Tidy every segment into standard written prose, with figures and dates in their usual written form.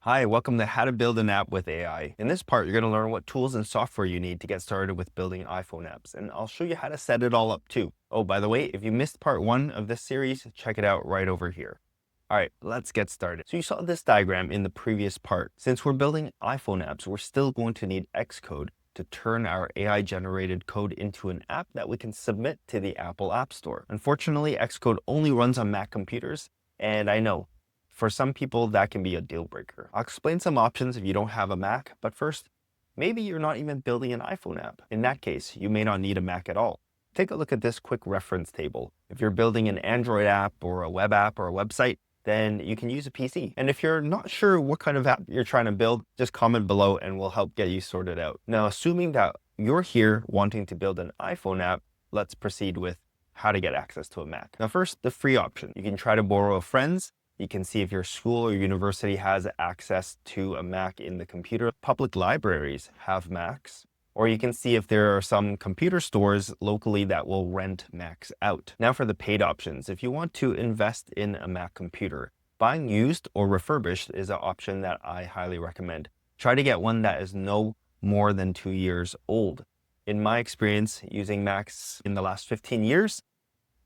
Hi, welcome to How to Build an App with AI. In this part, you're going to learn what tools and software you need to get started with building iPhone apps, and I'll show you how to set it all up too. Oh, by the way, if you missed part 1 of this series, check it out right over here. All right, let's get started. So you saw this diagram in the previous part. Since we're building iPhone apps, we're still going to need Xcode to turn our AI-generated code into an app that we can submit to the Apple App Store. Unfortunately, Xcode only runs on Mac computers, and I know for some people, that can be a deal breaker. I'll explain some options if you don't have a Mac, but first, maybe you're not even building an iPhone app. In that case, you may not need a Mac at all. Take a look at this quick reference table. If you're building an Android app or a web app or a website, then you can use a PC. And if you're not sure what kind of app you're trying to build, just comment below and we'll help get you sorted out. Now, assuming that you're here wanting to build an iPhone app, let's proceed with how to get access to a Mac. Now, first, the free option. You can try to borrow a friend's. You can see if your school or university has access to a Mac in the computer. Public libraries have Macs, or you can see if there are some computer stores locally that will rent Macs out. Now for the paid options, if you want to invest in a Mac computer, buying used or refurbished is an option that I highly recommend. Try to get one that is no more than 2 years old. In my experience using Macs in the last 15 years,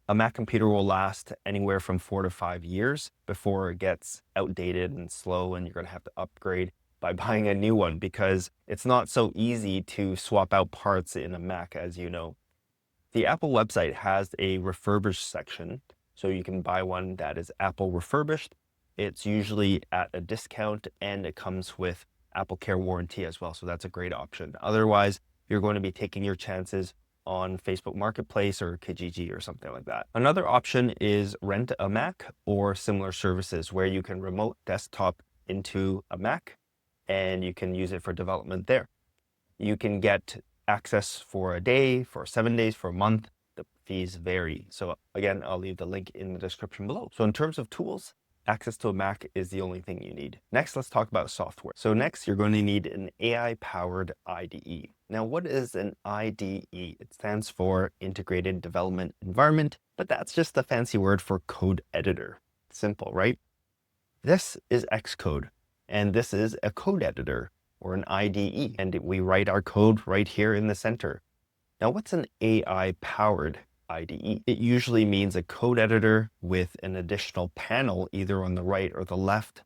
a Mac computer will last anywhere from 4 to 5 years before it gets outdated and slow and you're going to have to upgrade by buying a new one because it's not so easy to swap out parts in a Mac, as you know. The Apple website has a refurbished section, so you can buy one that is Apple refurbished. It's usually at a discount and it comes with Apple Care warranty as well, so that's a great option. Otherwise, you're going to be taking your chances on Facebook Marketplace or Kijiji or something like that. Another option is rent a Mac or similar services where you can remote desktop into a Mac and you can use it for development there. You can get access for a day, for 7 days, for a month. The fees vary. So again, I'll leave the link in the description below. So in terms of tools, access to a Mac is the only thing you need. Next, let's talk about software. So next, you're going to need an AI-powered IDE. Now, what is an IDE? It stands for Integrated Development Environment, but that's just a fancy word for code editor. Simple, right? This is Xcode, and this is a code editor or an IDE, and we write our code right here in the center. Now, what's an AI-powered IDE? It usually means a code editor with an additional panel either on the right or the left,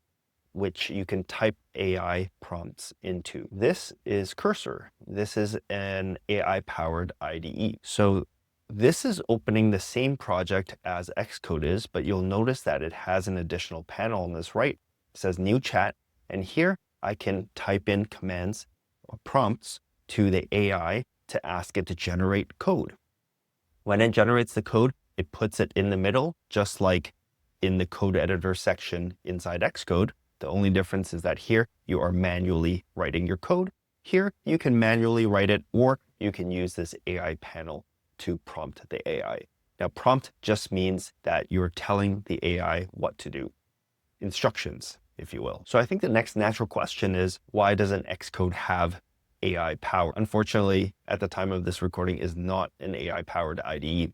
which you can type AI prompts into. This is Cursor. This is an AI-powered IDE. So this is opening the same project as Xcode is, but you'll notice that it has an additional panel on this right. It says New Chat, and here I can type in commands or prompts to the AI to ask it to generate code. When it generates the code, it puts it in the middle, just like in the code editor section inside Xcode. The only difference is that here you are manually writing your code. Here you can manually write it, or you can use this AI panel to prompt the AI. Now, prompt just means that you're telling the AI what to do. Instructions, if you will. So I think the next natural question is, why doesn't Xcode have AI power? Unfortunately, at the time of this recording is not an AI powered IDE.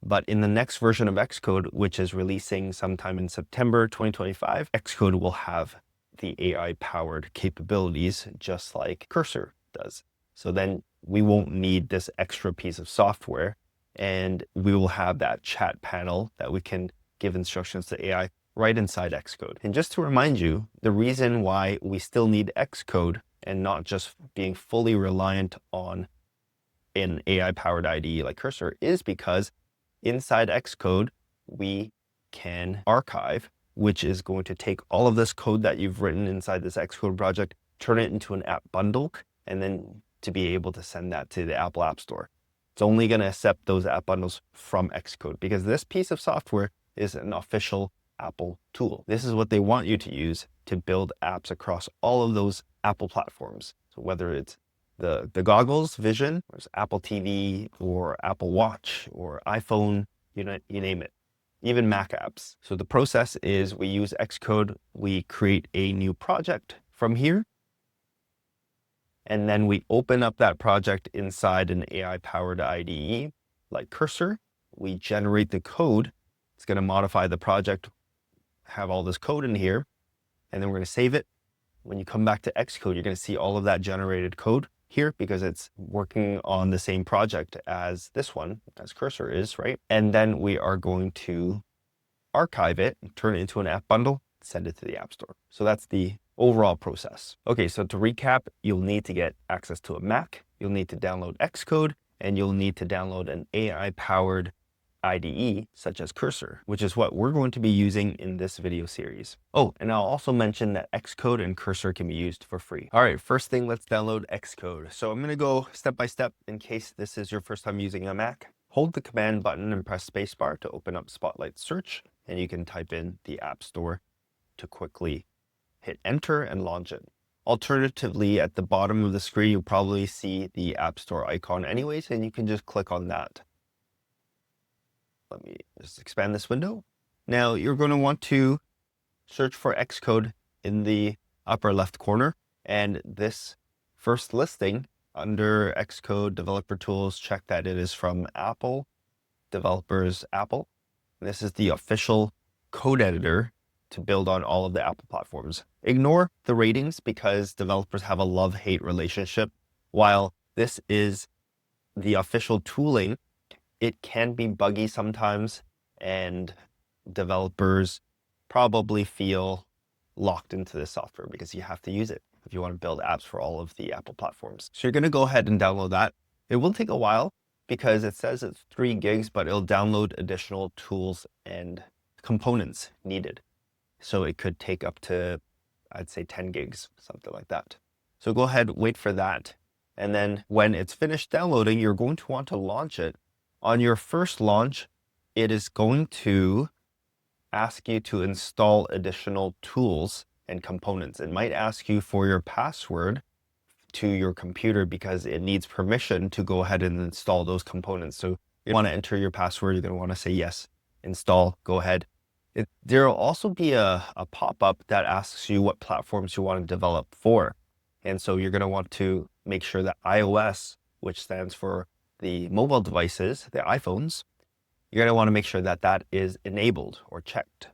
But in the next version of Xcode, which is releasing sometime in September 2025, Xcode will have the AI powered capabilities just like Cursor does. So then we won't need this extra piece of software and we will have that chat panel that we can give instructions to AI right inside Xcode. And just to remind you, the reason why we still need Xcode and not just being fully reliant on an AI-powered IDE like Cursor is because inside Xcode, we can archive, which is going to take all of this code that you've written inside this Xcode project, turn it into an app bundle, and then to be able to send that to the Apple App Store. It's only going to accept those app bundles from Xcode because this piece of software is an official Apple tool. This is what they want you to use to build apps across all of those Apple platforms. So whether it's the goggles vision, or it's Apple TV or Apple Watch or iPhone, you name it, even Mac apps. So the process is we use Xcode, we create a new project from here, and then we open up that project inside an AI-powered IDE like Cursor. We generate the code. It's going to modify the project, have all this code in here, and then we're going to save it. when you come back to Xcode, you're going to see all of that generated code here because it's working on the same project as this one, as Cursor is, right? And then we are going to archive it, turn it into an app bundle, send it to the App Store. So that's the overall process. Okay, so to recap, you'll need to get access to a Mac, you'll need to download Xcode, and you'll need to download an AI-powered IDE such as Cursor, which is what we're going to be using in this video series. Oh, and I'll also mention that Xcode and Cursor can be used for free. All right, first thing, let's download Xcode. So I'm going to go step by step in case this is your first time using a Mac. Hold the command button and press spacebar to open up Spotlight Search, and you can type in the App Store to quickly hit enter and launch it. Alternatively, at the bottom of the screen, you'll probably see the App Store icon anyways, and you can just click on that. Let me just expand this window. Now you're going to want to search for Xcode in the upper left corner. And this first listing under Xcode Developer Tools, check that it is from Apple, developers Apple. This is the official code editor to build on all of the Apple platforms. Ignore the ratings because developers have a love-hate relationship. While this is the official tooling, it can be buggy sometimes, and developers probably feel locked into this software because you have to use it if you want to build apps for all of the Apple platforms. So you're going to go ahead and download that. It will take a while because it says it's 3 gigs, but it'll download additional tools and components needed. So it could take up to, I'd say 10 gigs, something like that. So go ahead, wait for that. And then when it's finished downloading, you're going to want to launch it. On your first launch, it is going to ask you to install additional tools and components. It might ask you for your password to your computer because it needs permission to go ahead and install those components. So you want to enter your password, you're going to want to say yes, install, go ahead. There will also be a pop-up that asks you what platforms you want to develop for. And so you're going to want to make sure that iOS, which stands for the mobile devices, the iPhones, you're going to want to make sure that that is enabled or checked.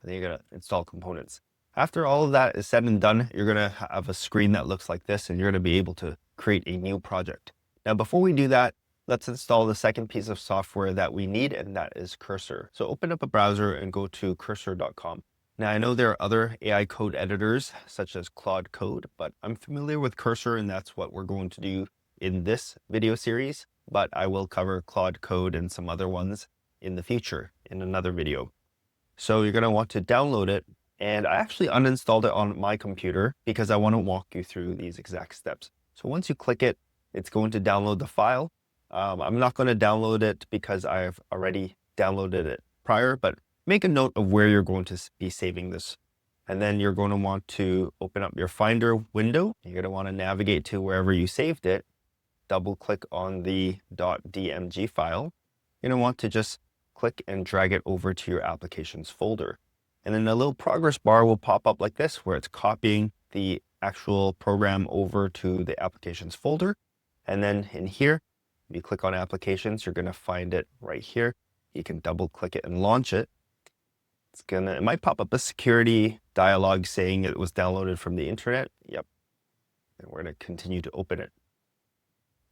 And then you're going to install components. After all of that is said and done, you're going to have a screen that looks like this, and you're going to be able to create a new project. Now, before we do that, let's install the second piece of software that we need, and that is Cursor. So open up a browser and go to cursor.com. Now, I know there are other AI code editors, such as Claude Code, but I'm familiar with Cursor, and that's what we're going to do in this video series. But I will cover Claude Code and some other ones in the future in another video. So you're going to want to download it. And I actually uninstalled it on my computer because I want to walk you through these exact steps. So once you click it, it's going to download the file. I'm not going to download it because I've already downloaded it prior, but make a note of where you're going to be saving this. And then you're going to want to open up your Finder window. You're going to want to navigate to wherever you saved it. Double click on the .dmg file. You're going to want to just click and drag it over to your applications folder. And then a little progress bar will pop up like this, where it's copying the actual program over to the applications folder. And then in here, if you click on applications, you're going to find it right here. You can double click it and launch it. It might pop up a security dialog saying it was downloaded from the internet. Yep. And we're going to continue to open it.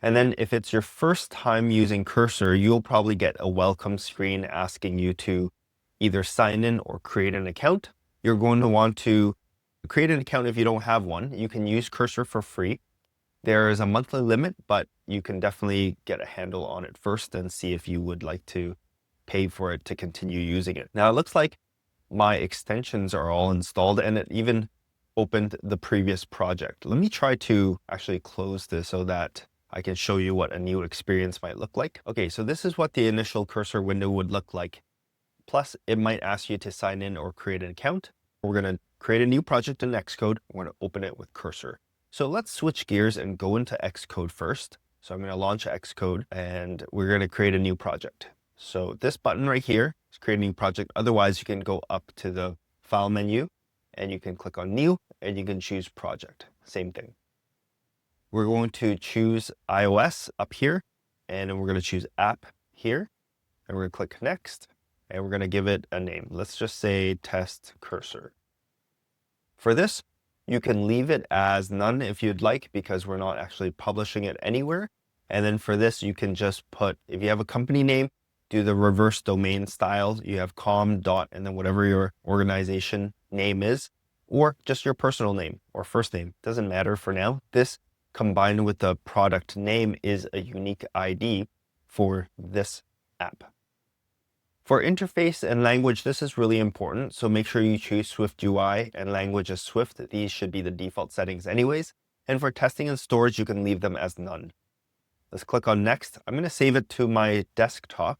And then if it's your first time using Cursor, you'll probably get a welcome screen asking you to either sign in or create an account. You're going to want to create an account if you don't have one. You can use Cursor for free. There is a monthly limit, but you can definitely get a handle on it first and see if you would like to pay for it to continue using it. Now it looks like my extensions are all installed, and it even opened the previous project. Let me try to actually close this so that I can show you what a new experience might look like. Okay, so this is what the initial Cursor window would look like. Plus, it might ask you to sign in or create an account. We're going to create a new project in Xcode. We're going to open it with Cursor. So let's switch gears and go into Xcode first. So I'm going to launch Xcode, and we're going to create a new project. So this button right here is create a new project. Otherwise, you can go up to the File menu, and you can click on New, and you can choose Project. Same thing. We're going to choose iOS up here, and then we're going to choose App here, and we're going to click Next, and we're going to give it a name. Let's just say Test Cursor. For this, You can leave it as none if you'd like, because we're not actually publishing it anywhere. And then for this, you can just put, if you have a company name, do the reverse domain style. You have com dot and then whatever your organization name is, or just your personal name or first name. Doesn't matter for now. This combined with the product name is a unique ID for this app. For interface and language, this is really important. So make sure you choose Swift UI and language as Swift. These should be the default settings anyways. And for testing and storage, you can leave them as none. Let's click on next. I'm going to save it to my desktop.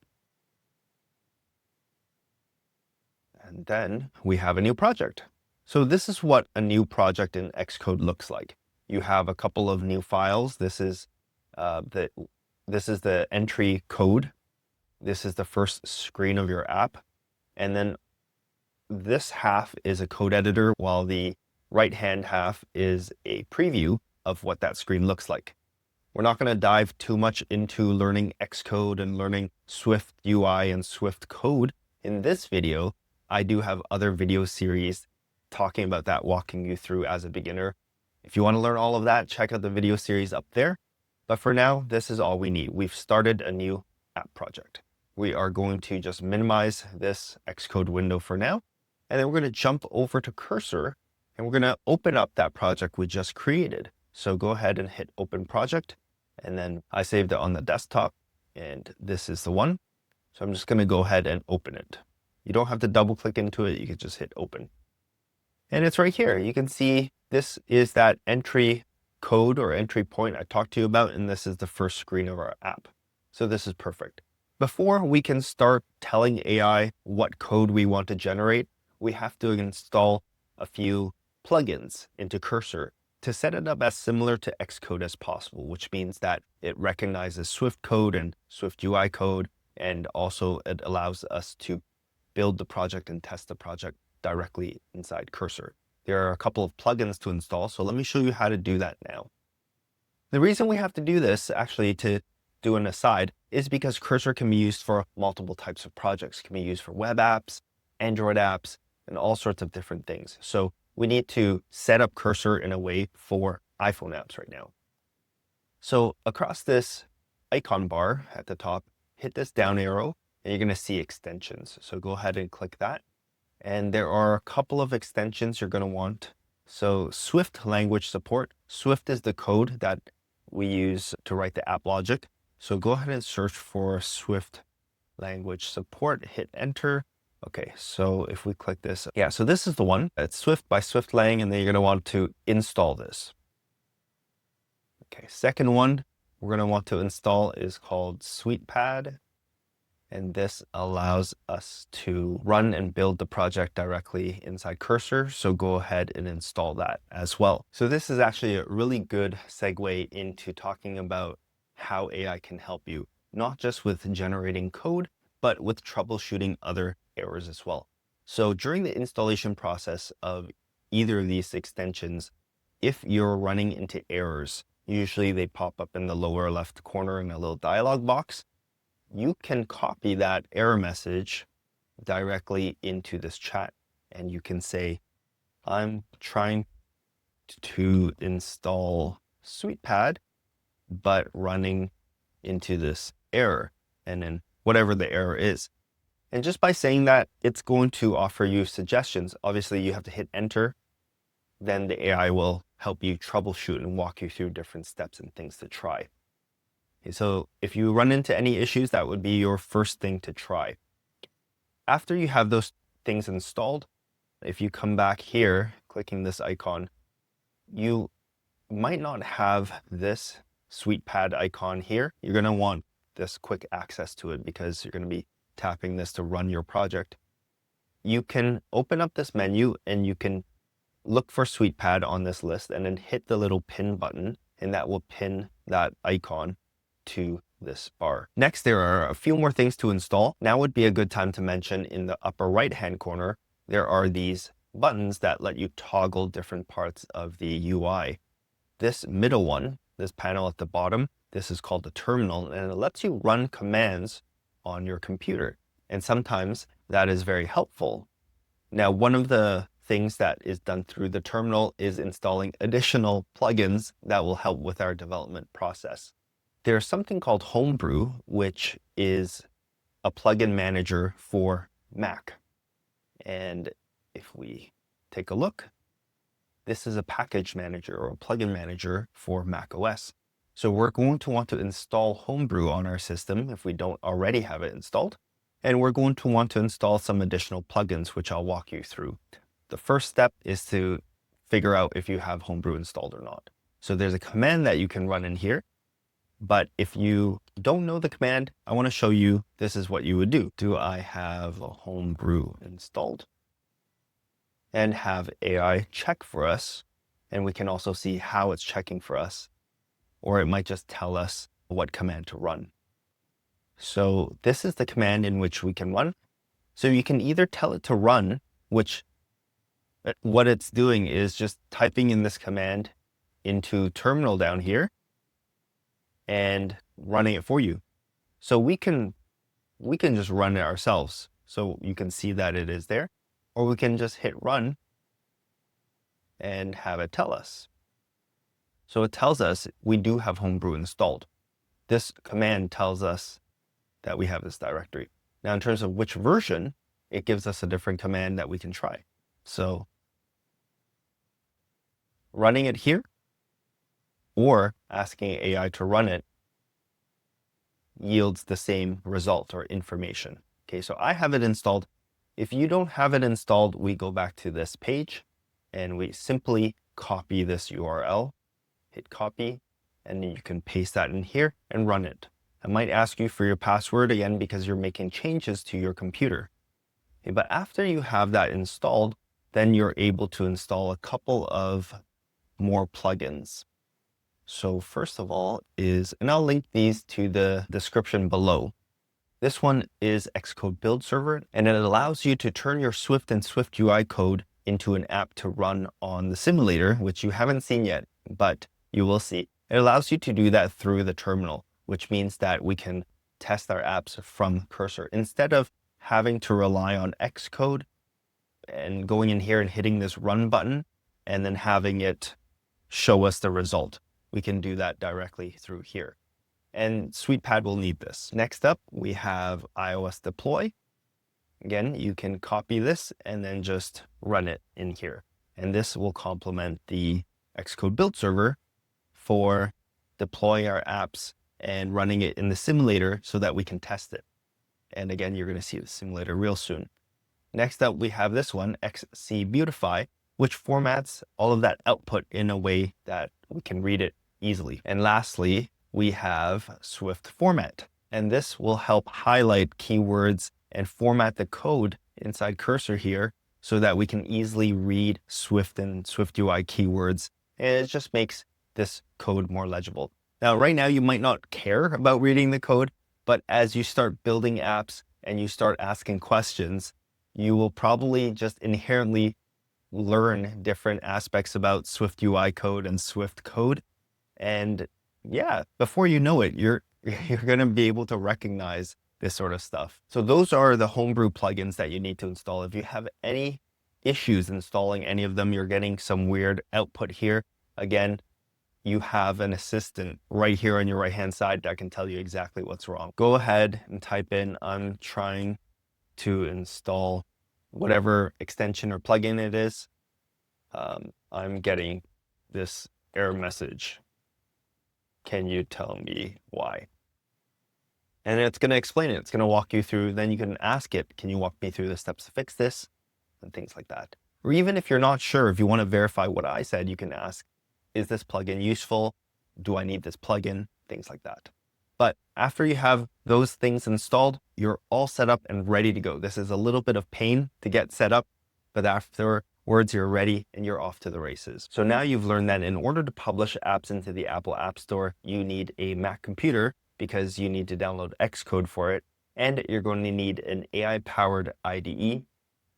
And then we have a new project. So this is what a new project in Xcode looks like. You have a couple of new files. This is the entry code. This is the first screen of your app. And then this half is a code editor, while the right-hand half is a preview of what that screen looks like. We're not going to dive too much into learning Xcode and learning Swift UI and Swift code in this video. I do have other video series talking about that, walking you through as a beginner. If you want to learn all of that, check out the video series up there. But for now, this is all we need. We've started a new app project. We are going to just minimize this Xcode window for now. And then we're going to jump over to Cursor and we're going to open up that project we just created. So go ahead and hit Open Project. And then I saved it on the desktop and this is the one. So I'm just going to go ahead and open it. You don't have to double click into it. You can just hit open. And it's right here. You can see this is that entry code or entry point I talked to you about. And this is the first screen of our app. So this is perfect. Before we can start telling AI what code we want to generate, we have to install a few plugins into Cursor to set it up as similar to Xcode as possible, which means that it recognizes Swift code and Swift UI code, and also it allows us to build the project and test the project directly inside Cursor. There are a couple of plugins to install, so let me show you how to do that now. The reason we have to do this, actually, to do an aside, is because Cursor can be used for multiple types of projects. It can be used for web apps, Android apps, and all sorts of different things. So we need to set up Cursor in a way for iPhone apps right now. So across this icon bar at the top, hit this down arrow and you're going to see extensions. So go ahead and click that. And there are a couple of extensions you're going to want. So Swift language support. Swift is the code that we use to write the app logic. So go ahead and search for Swift language support, hit enter. Okay, so if we click this, yeah, so this is the one. It's Swift by Swift Lang, and then you're going to want to install this. Okay, second one we're going to want to install is called SweetPad. And this allows us to run and build the project directly inside Cursor. So go ahead and install that as well. So this is actually a really good segue into talking about how AI can help you, not just with generating code, but with troubleshooting other errors as well. So during the installation process of either of these extensions, if you're running into errors, usually they pop up in the lower left corner in a little dialog box. You can copy that error message directly into this chat, and you can say, I'm trying to install SweetPad, but running into this error, and then whatever the error is. And just by saying that, it's going to offer you suggestions. Obviously, you have to hit enter. Then the AI will help you troubleshoot and walk you through different steps and things to try. Okay, so if you run into any issues, that would be your first thing to try. After you have those things installed, if you come back here, clicking this icon, you might not have this SweetPad icon here. You're going to want this quick access to it because you're going to be tapping this to run your project. You can open up this menu and you can look for SweetPad on this list and then hit the little pin button, and that will pin that icon to this bar. Next, there are a few more things to install. Now would be a good time to mention in the upper right-hand corner, there are these buttons that let you toggle different parts of the UI. This middle one, this panel at the bottom, this is called the terminal, and it lets you run commands on your computer. And sometimes that is very helpful. Now, one of the things that is done through the terminal is installing additional plugins that will help with our development process. There's something called Homebrew, which is a plugin manager for Mac. And if we take a look, this is a package manager or a plugin manager for Mac OS. So we're going to want to install Homebrew on our system if we don't already have it installed. And we're going to want to install some additional plugins, which I'll walk you through. The first step is to figure out if you have Homebrew installed or not. So there's a command that you can run in here. But if you don't know the command, I want to show you this is what you would do. Do I have a Homebrew installed? And have AI check for us. And we can also see how it's checking for us. Or it might just tell us what command to run. So this is the command in which we can run. So you can either tell it to run, which what it's doing is just typing in this command into terminal down here and running it for you. So we can just run it ourselves. So you can see that it is there, or we can just hit run and have it tell us. So it tells us we do have Homebrew installed. This command tells us that we have this directory. Now, in terms of which version, it gives us a different command that we can try. So running it here or asking AI to run it yields the same result or information. Okay, so I have it installed. If you don't have it installed, we go back to this page and we simply copy this URL, hit copy, and then you can paste that in here and run it. I might ask you for your password again because you're making changes to your computer. Okay, but after you have that installed, then you're able to install a couple of more plugins. So first of all and I'll link these to the description below. This one is Xcode build server, and it allows you to turn your Swift and Swift UI code into an app to run on the simulator, which you haven't seen yet, but you will see. It allows you to do that through the terminal, which means that we can test our apps from Cursor instead of having to rely on Xcode and going in here and hitting this run button and then having it show us the result. We can do that directly through here. And SweetPad will need this. Next up, we have iOS deploy. Again, you can copy this and then just run it in here. And this will complement the Xcode build server for deploying our apps and running it in the simulator so that we can test it. And again, you're going to see the simulator real soon. Next up, we have this one, XCBeautify, which formats all of that output in a way that we can read it easily. And lastly, we have Swift Format. And this will help highlight keywords and format the code inside Cursor here so that we can easily read Swift and Swift UI keywords. And it just makes this code more legible. Now, right now, you might not care about reading the code, but as you start building apps and you start asking questions, you will probably just inherently learn different aspects about Swift UI code and Swift code. And yeah, before you know it, you're going to be able to recognize this sort of stuff. So those are the Homebrew plugins that you need to install. If you have any issues installing any of them, you're getting some weird output here. Again, you have an assistant right here on your right-hand side that can tell you exactly what's wrong. Go ahead and type in, I'm trying to install whatever extension or plugin it is. I'm getting this error message. Can you tell me why? And it's going to explain it. It's going to walk you through. Then you can ask it, can you walk me through the steps to fix this? And things like that. Or even if you're not sure, if you want to verify what I said, you can ask, is this plugin useful? Do I need this plugin? Things like that. But after you have those things installed, you're all set up and ready to go. This is a little bit of pain to get set up, but afterwards you're ready and you're off to the races. So now you've learned that in order to publish apps into the Apple App Store, you need a Mac computer because you need to download Xcode for it. And you're going to need an AI-powered IDE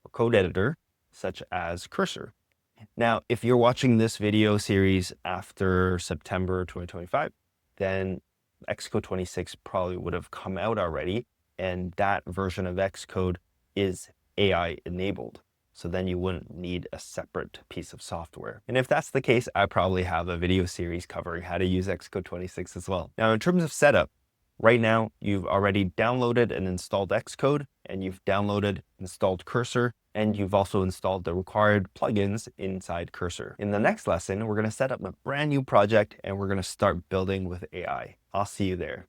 or code editor, such as Cursor. Now, if you're watching this video series after September 2025, then Xcode 26 probably would have come out already, and that version of Xcode is AI enabled. So then you wouldn't need a separate piece of software. And if that's the case, I probably have a video series covering how to use Xcode 26 as well. Now, in terms of setup, right now, you've already downloaded and installed Xcode, and you've downloaded, installed Cursor, and you've also installed the required plugins inside Cursor. In the next lesson, we're going to set up a brand new project and we're going to start building with AI. I'll see you there.